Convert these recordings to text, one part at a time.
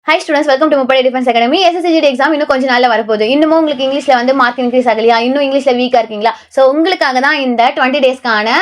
Hi students, welcome to Mupadi Defense Academy. SSCGD exam இன்னும் கொஞ்ச நாள்ல வரப்போகுது. இன்னும் உங்களுக்கு இங்கிலீஷ்ல வந்து மார்க் இன்க்ரீஸ் ஆகலையா, இன்னும் இங்கிலீஷ்ல வீக்கா இருக்கீங்களா? சோ உங்களுக்காக தான் இந்த 20 டேஸ்க்கான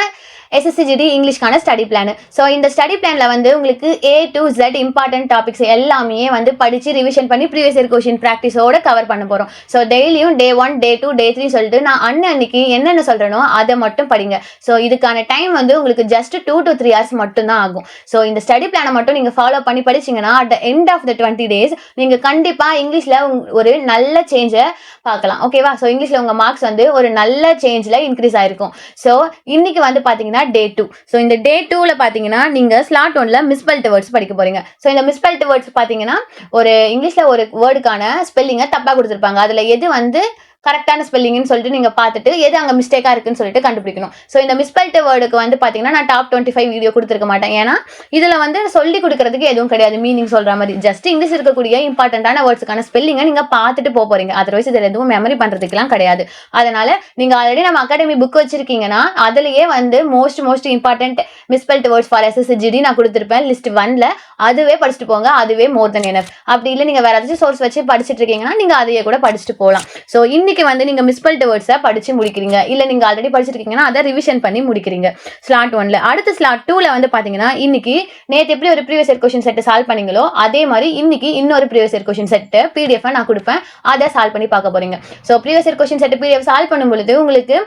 SSCGD இங்கிலீஷ்க்கான ஸ்டடி பிளான். ஸோ இந்த ஸ்டடி பிளான்ல வந்து உங்களுக்கு A to Z important topics எல்லாமே வந்து படிச்சு ரிவிஷன் பண்ணி ப்ரீவியஸ் இயர் கொஸ்டின் ப்ராக்டிஸோட கவர் பண்ண போறோம். ஸோ டெய்லியும் டே 1, டே 2, டே 3 சொல்லிட்டு நான் அன்னைக்கு என்னென்ன சொல்றேனோ அதை மட்டும் படிங்க. ஸோ இதுக்கான டைம் வந்து உங்களுக்கு ஜஸ்ட் 2 to 3 hours மட்டும் தான் ஆகும். ஸோ இந்த ஸ்டடி பிளானை மட்டும் நீங்க ஃபாலோ பண்ணி படிச்சீங்கன்னா at the end of the 20 days நீங்க கண்டிப்பா இங்கிலீஷ்ல ஒரு நல்ல சேஞ்சை பார்க்கலாம். ஓகேவா? ஸோ இங்கிலீஷ்ல உங்க மார்க்ஸ் வந்து ஒரு நல்ல சேஞ்ச்ல இன்க்ரீஸ் ஆயிருக்கும். ஸோ இன்னைக்கு வந்து பாத்தீங்கன்னா டே 2. ஸோ இந்த டே 2ல பாத்தீங்கன்னா நீங்க ஸ்லாட் 1ல மிஸ்பெல்ட் வேர்ட்ஸ் படிக்க போறீங்க. ஸோ இந்த மிஸ்பெல்ட் வேர்ட்ஸ் பாத்தீங்கன்னா ஒரு இங்கிலீஷ்ல ஒரு வேர்டுக்கான ஸ்பெல்லிங்கை தப்பா கொடுத்துருப்பாங்க. அதுல எது வந்து கரெக்டான ஸ்பெல்லிங்னு சொல்லிட்டு நீங்க பார்த்துட்டு எது அங்கே மிஸ்டேக்கா இருக்குன்னு சொல்லிட்டு கண்டுபிடிக்கணும். ஸோ இந்த மிஸ்பெல்ட் வேர்டுக்கு வந்து பாத்தீங்கன்னா நான் டாப் 25 வீடியோ கொடுத்துருக்க மாட்டேன். ஏன்னா இதுல வந்து சொல்லி கொடுக்கறதுக்கு எதுவும் கிடையாது. மீனிங் சொல்ற மாதிரி ஜஸ்ட் இங்கிலீஷ் இருக்கக்கூடிய இம்பார்ட்டன்டான வேர்ட்ஸ்க்கான ஸ்பெல்லிங்கை நீங்க பார்த்துட்டு போறீங்க. அதர்வைஸ் இதில் எதுவும் மெமரி பண்றதுக்குலாம் கிடையாது. அதனால நீங்க ஆல்ரெடி நம்ம அகாடமி புக் வச்சிருக்கீங்கன்னா அதுலயே வந்து most important misspelt words for SSCGD நான் கொடுத்துருப்பேன் லிஸ்ட் 1ல. அதுவே படிச்சுட்டு போங்க. அதுவே மோர் தென் எனஃப். அப்படி இல்லை நீங்க வேற ஏதாச்சும் சோர்ஸ் வச்சு படிச்சுட்டு இருக்கீங்கன்னா நீங்க அதையே கூட படிச்சுட்டு போகலாம். ஸோ இன்னைக்கு வந்து நீங்க மிஸ்பெல்ட் வேர்ட்ஸை படிச்சு முடிக்கிறீங்க. இல்ல நீங்க ஆல்ரெடி படிச்சிருக்கீங்கன்னா அதை ரிவிஷன் பண்ணி முடிக்கிறீங்க ஸ்லாட் 1ல. அடுத்து ஸ்லாட் 2ல வந்து பாத்தீங்கன்னா இன்னைக்கு நேற்று எப்படி ஒரு previous year question set solve பண்ணீங்களோ அதே மாதிரி இன்னைக்கு இன்னொரு previous year question set PDF நான் கொடுப்பேன். அதை சால்வ் பண்ணி பார்க்க போறீங்க. So previous year question set PDF solve பண்ணும் பொழுது உங்களுக்கு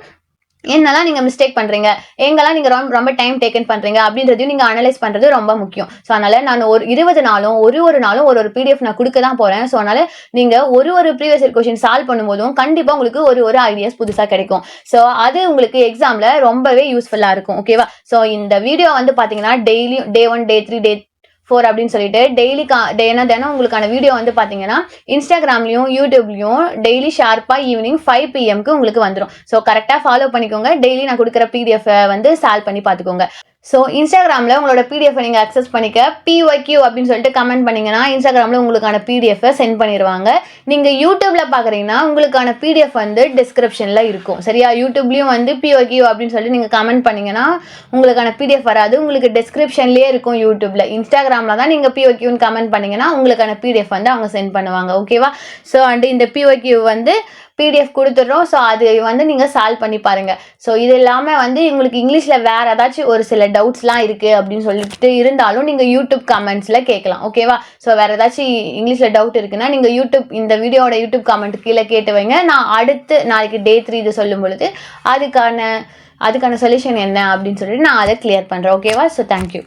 என்னெல்லாம் நீங்க மிஸ்டேக் பண்றீங்க, எங்கெல்லாம் நீங்க ரொம்ப டைம் டேக்கன் பண்றீங்க அப்படின்றதையும் நீங்க அனலைஸ் பண்றது ரொம்ப முக்கியம். ஸோ அதனால நான் ஒரு 20 நாளும் ஒரு நாளும் ஒரு PDF நான் கொடுக்க தான் போறேன். ஸோ அதனால நீங்க ஒரு ப்ரீவியஸ் இயர் கொஸ்டின் சால்வ் பண்ணும்போதும் கண்டிப்பா உங்களுக்கு ஒரு ஐடியாஸ் புதுசா கிடைக்கும். ஸோ அது உங்களுக்கு எக்ஸாம்ல ரொம்பவே யூஸ்ஃபுல்லா இருக்கும். ஓகேவா? ஸோ இந்த வீடியோ வந்து பாத்தீங்கன்னா டெய்லி டே 1, டே 3, டே 4 அப்படின்னு சொல்லிட்டு டெய்லி தினம் உங்களுக்கான வீடியோ வந்து பாத்தீங்கன்னா இன்ஸ்டாகிராம்லயும் யூடியூப்லயும் டெய்லி ஷார்ப்பா ஈவினிங் 5 PM உங்களுக்கு வந்துடும். ஸோ கரெக்டா ஃபாலோ பண்ணிக்கோங்க. டெய்லி நான் கொடுக்குற PDF வந்து சால்வ் பண்ணி பார்த்துக்கோங்க. ஸோ இன்ஸ்டாகிராமில் உங்களோட PDF நீங்கள் அக்சஸ் பண்ணிக்க PYQ அப்படின்னு சொல்லிட்டு கமெண்ட் பண்ணிங்கன்னா இன்ஸ்டாகிராமில் உங்களுக்கான PDF சென்ட் பண்ணிடுவாங்க. நீங்கள் யூடியூப்பில் பார்க்குறீங்கன்னா உங்களுக்கான PDF வந்து டிஸ்கிரிப்ஷனில் இருக்கும். சரியா? யூடியூப்லேயும் வந்து PYQ அப்படின்னு சொல்லிட்டு நீங்கள் கமெண்ட் பண்ணிங்கன்னா உங்களுக்கான PDF வராது. உங்களுக்கு டிஸ்கிரிப்ஷன்லேயே இருக்கும் யூடியூப்பில். இன்ஸ்டாகிராமில் தான் நீங்கள் PYQன்னு கமெண்ட் பண்ணிங்கன்னா உங்களுக்கான PDF வந்து அவங்க சென்ட் பண்ணுவாங்க. ஓகேவா? ஸோ அண்ட் இந்த PYQ வந்து PDF கொடுத்துட்றோம். ஸோ அது வந்து நீங்கள் சால்வ் பண்ணி பாருங்கள். ஸோ இது இல்லாமல் வந்து உங்களுக்கு இங்கிலீஷில் வேறு ஏதாச்சும் ஒரு சில டவுட்ஸ்லாம் இருக்குது அப்படின்னு சொல்லிட்டு இருந்தாலும் நீங்கள் யூடியூப் கமெண்ட்ஸில் கேட்கலாம். ஓகேவா? ஸோ வேறு ஏதாச்சும் இங்கிலீஷில் டவுட் இருக்குன்னா நீங்கள் இந்த வீடியோட யூடியூப் கமெண்ட் கீழே கேட்டு வைங்க. நான் அடுத்து நாளைக்கு டே 3 இது சொல்லும் பொழுது அதுக்கான சொல்யூஷன் என்ன அப்படின்னு சொல்லிட்டு நான் அதை கிளியர் பண்ணுறேன். ஓகேவா? So thank you.